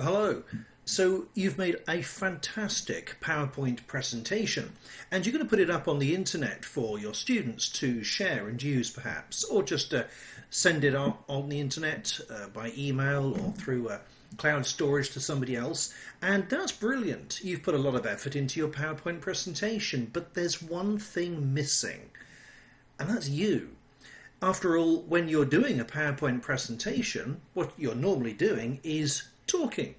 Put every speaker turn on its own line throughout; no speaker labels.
Hello. So you've made a fantastic PowerPoint presentation and you're going to put it up on the internet for your students to share and use perhaps, or just send it on the internet by email or through cloud storage to somebody else. And that's brilliant. You've put a lot of effort into your PowerPoint presentation, but there's one thing missing, and that's you. After all, when you're doing a PowerPoint presentation, what you're normally doing is talking.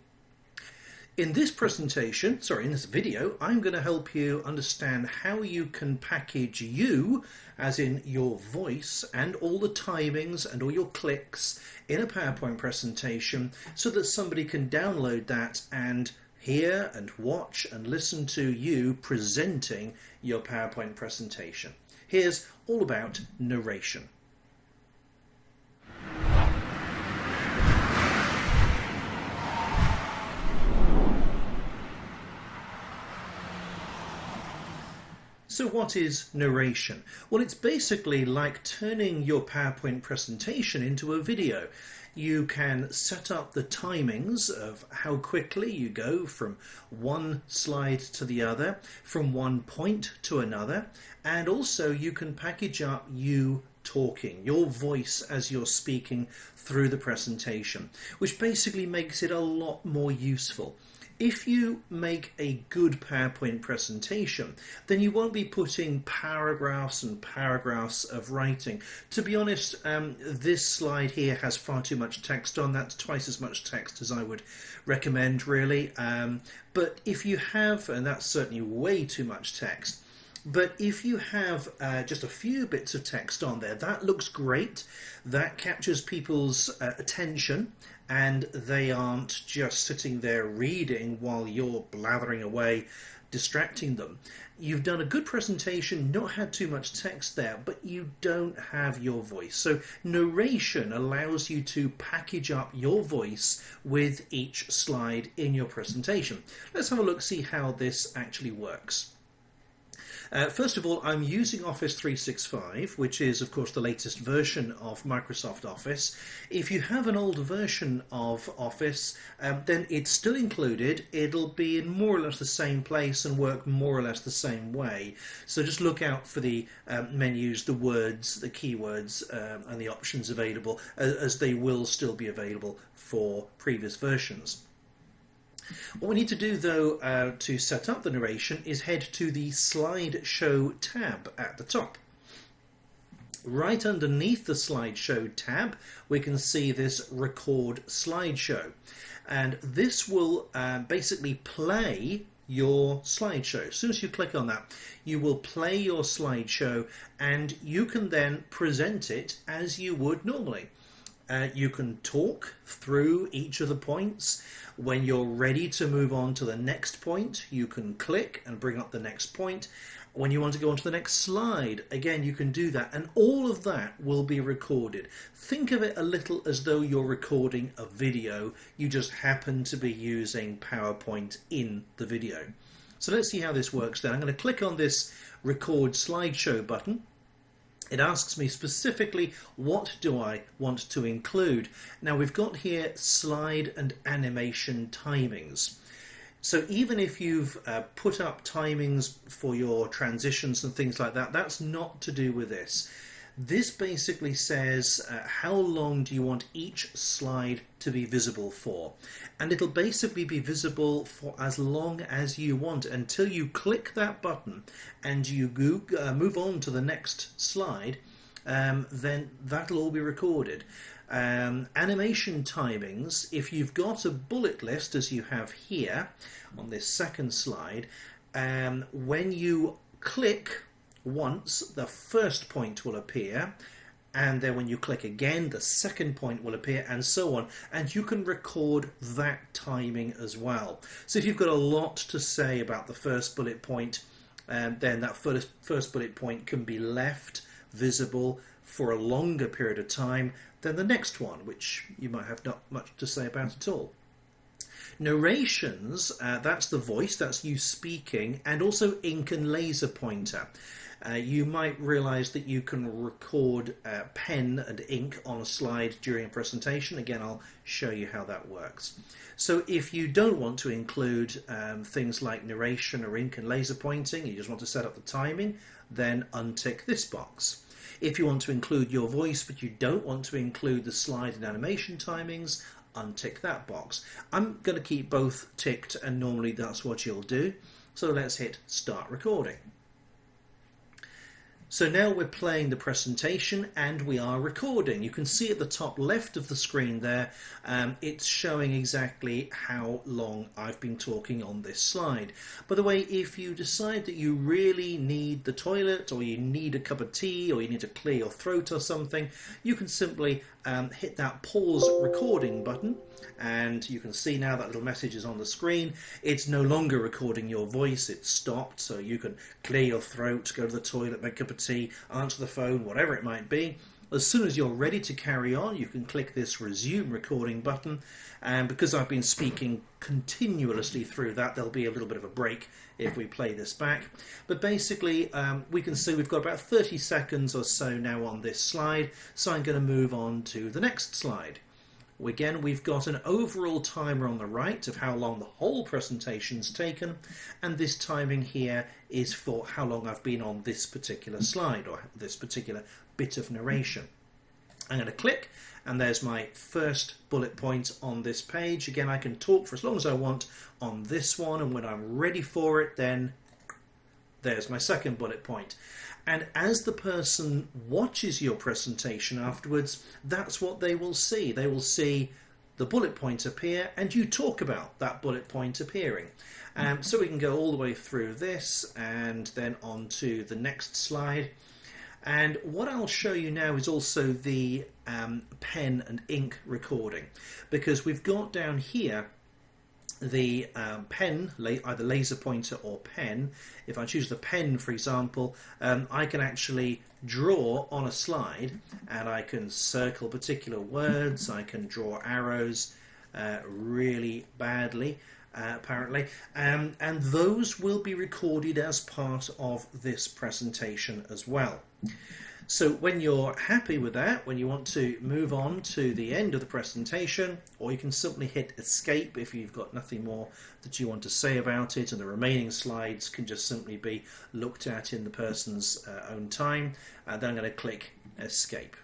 In this in this video, I'm going to help you understand how you can package you, as in your voice and all the timings and all your clicks in a PowerPoint presentation so that somebody can download that and hear and watch and listen to you presenting your PowerPoint presentation. Here's all about narration. So what is narration? Well, it's basically like turning your PowerPoint presentation into a video. You can set up the timings of how quickly you go from one slide to the other, from one point to another, and also you can package up you talking, your voice as you're speaking through the presentation, which basically makes it a lot more useful. If you make a good PowerPoint presentation, then you won't be putting paragraphs and paragraphs of writing. To be honest, this slide here has far too much text on. That's twice as much text as I would recommend, really. But if you have, and that's certainly way too much text, but if you have just a few bits of text on there, that looks great. That captures people's attention, and they aren't just sitting there reading while you're blathering away, distracting them. You've done a good presentation, not had too much text there, but you don't have your voice. So narration allows you to package up your voice with each slide in your presentation. Let's have a look, see how this actually works. First of all, I'm using Office 365, which is, of course, the latest version of Microsoft Office. If you have an older version of Office, then it's still included. It'll be in more or less the same place and work more or less the same way. So just look out for the menus, the words, the keywords, and the options available, as they will still be available for previous versions. What we need to do, though, to set up the narration is head to the Slideshow tab at the top. Right underneath the Slideshow tab, we can see this Record Slideshow. And this will basically play your slideshow. As soon as you click on that, you will play your slideshow, and you can then present it as you would normally. You can talk through each of the points. When you're ready to move on to the next point, you can click and bring up the next point. When you want to go on to the next slide, again, you can do that. And all of that will be recorded. Think of it a little as though you're recording a video. You just happen to be using PowerPoint in the video. So let's see how this works then. I'm going to click on this Record Slideshow button. It asks me specifically, what do I want to include? Now we've got here slide and animation timings. So even if you've put up timings for your transitions and things like that, that's not to do with this. This basically says how long do you want each slide to be visible for, and it'll basically be visible for as long as you want until you click that button and you move on to the next slide. Then that'll all be recorded. Animation timings, if you've got a bullet list as you have here on this second slide, when you click once, the first point will appear, and then when you click again, the second point will appear, and so on, and you can record that timing as well. So if you've got a lot to say about the first bullet point, then that first bullet point can be left visible for a longer period of time than the next one, which you might have not much to say about at all. Narrations, that's the voice, that's you speaking, and also ink and laser pointer. You might realise that you can record pen and ink on a slide during a presentation. Again, I'll show you how that works. So if you don't want to include things like narration or ink and laser pointing, you just want to set up the timing, then untick this box. If you want to include your voice but you don't want to include the slide and animation timings, untick that box. I'm going to keep both ticked, and normally that's what you'll do. So let's hit start recording. So now we're playing the presentation and we are recording. You can see at the top left of the screen there, it's showing exactly how long I've been talking on this slide. By the way, if you decide that you really need the toilet, or you need a cup of tea, or you need to clear your throat or something, you can simply hit that pause recording button, and you can see now that little message is on the screen. It's no longer recording your voice, it's stopped, so you can clear your throat, go to the toilet, make a cup of tea, answer the phone, whatever it might be. As soon as you're ready to carry on, you can click this resume recording button, and because I've been speaking continuously through that, there'll be a little bit of a break if we play this back. But basically, we can see we've got about 30 seconds or so now on this slide, so I'm going to move on to the next slide. Again, we've got an overall timer on the right of how long the whole presentation's taken, and this timing here is for how long I've been on this particular slide, or this particular bit of narration. I'm going to click, and there's my first bullet point on this page. Again, I can talk for as long as I want on this one, and when I'm ready for it, then there's my second bullet point. And as the person watches your presentation afterwards, that's what they will see. They will see the bullet point appear, and you talk about that bullet point appearing. So we can go all the way through this and then on to the next slide. And what I'll show you now is also the pen and ink recording, because we've got down here the pen, either laser pointer or pen. If I choose the pen, for example, I can actually draw on a slide, and I can circle particular words, I can draw arrows really badly, apparently, and those will be recorded as part of this presentation as well. So when you're happy with that, when you want to move on to the end of the presentation, or you can simply hit escape if you've got nothing more that you want to say about it, and the remaining slides can just simply be looked at in the person's own time, then I'm going to click escape.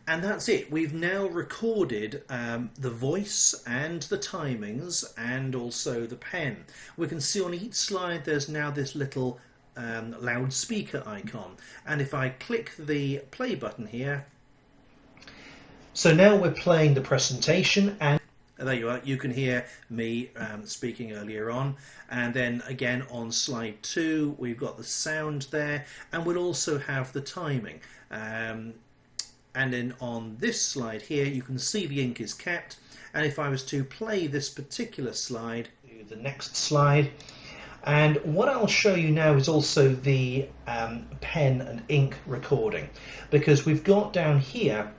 And that's it. We've now recorded the voice and the timings and also the pen. We can see on each slide there's now this little loudspeaker icon, and if I click the play button here, so now we're playing the presentation, and there you are, you can hear me speaking earlier on, and then again on slide 2 we've got the sound there, and we'll also have the timing, and then on this slide here you can see the ink is capped, and if I was to play this particular slide, the next slide. And what I'll show you now is also the pen and ink recording, because we've got down here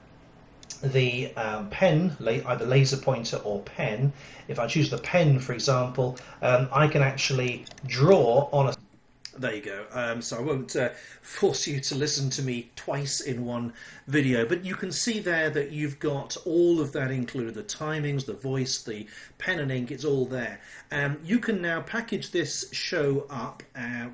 the pen, either laser pointer or pen. If I choose the pen, for example, I can actually draw on a... There you go. So I won't force you to listen to me twice in one video, but you can see there that you've got all of that included, the timings, the voice, the pen and ink, it's all there. You can now package this show up,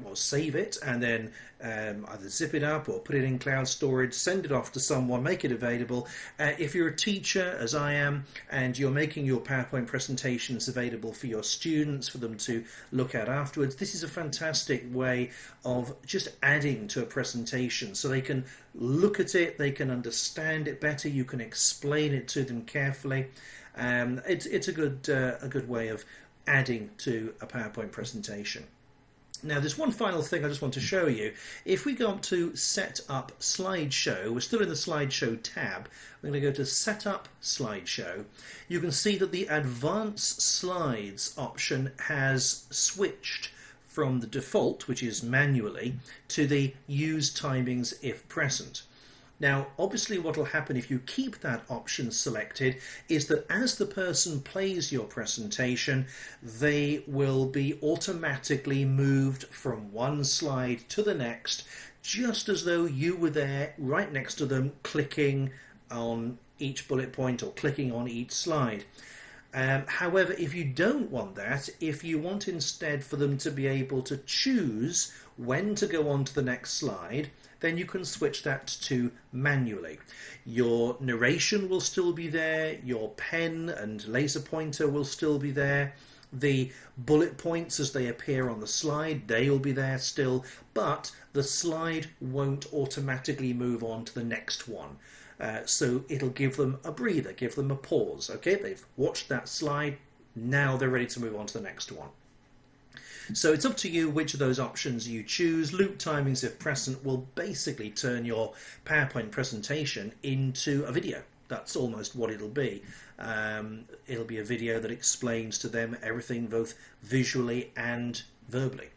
or save it, and then either zip it up or put it in cloud storage, send it off to someone, make it available. If you're a teacher, as I am, and you're making your PowerPoint presentations available for your students, for them to look at afterwards, this is a fantastic way of just adding to a presentation, so they can look at it, they can understand it better, you can explain it to them carefully. It's a good way of adding to a PowerPoint presentation. Now there's one final thing I just want to show you. If we go up to Set Up Slideshow, we're still in the Slideshow tab, we're going to go to Set Up Slideshow. You can see that the Advanced Slides option has switched from the default, which is manually, to the Use Timings if present. Now, obviously what will happen if you keep that option selected is that as the person plays your presentation, they will be automatically moved from one slide to the next, just as though you were there right next to them, clicking on each bullet point or clicking on each slide. However, if you don't want that, if you want instead for them to be able to choose when to go on to the next slide, then you can switch that to manually. Your narration will still be there, your pen and laser pointer will still be there, the bullet points as they appear on the slide, they will be there still, but the slide won't automatically move on to the next one. So it'll give them a breather, give them a pause. Okay, they've watched that slide, now they're ready to move on to the next one. So it's up to you which of those options you choose. Loop timings, if present, will basically turn your PowerPoint presentation into a video. That's almost what it'll be. It'll be a video that explains to them everything both visually and verbally.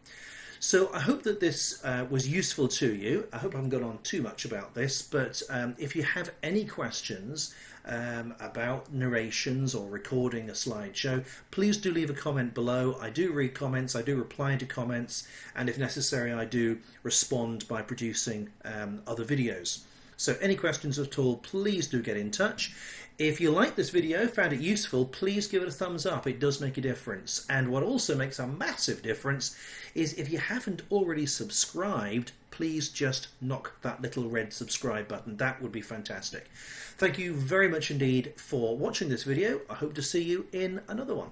So I hope that this was useful to you. I hope I haven't gone on too much about this, but if you have any questions about narrations or recording a slideshow, please do leave a comment below. I do read comments, I do reply to comments, and if necessary I do respond by producing other videos. So any questions at all, please do get in touch. If you like this video, found it useful, please give it a thumbs up. It does make a difference. And what also makes a massive difference is if you haven't already subscribed, please just knock that little red subscribe button. That would be fantastic. Thank you very much indeed for watching this video. I hope to see you in another one.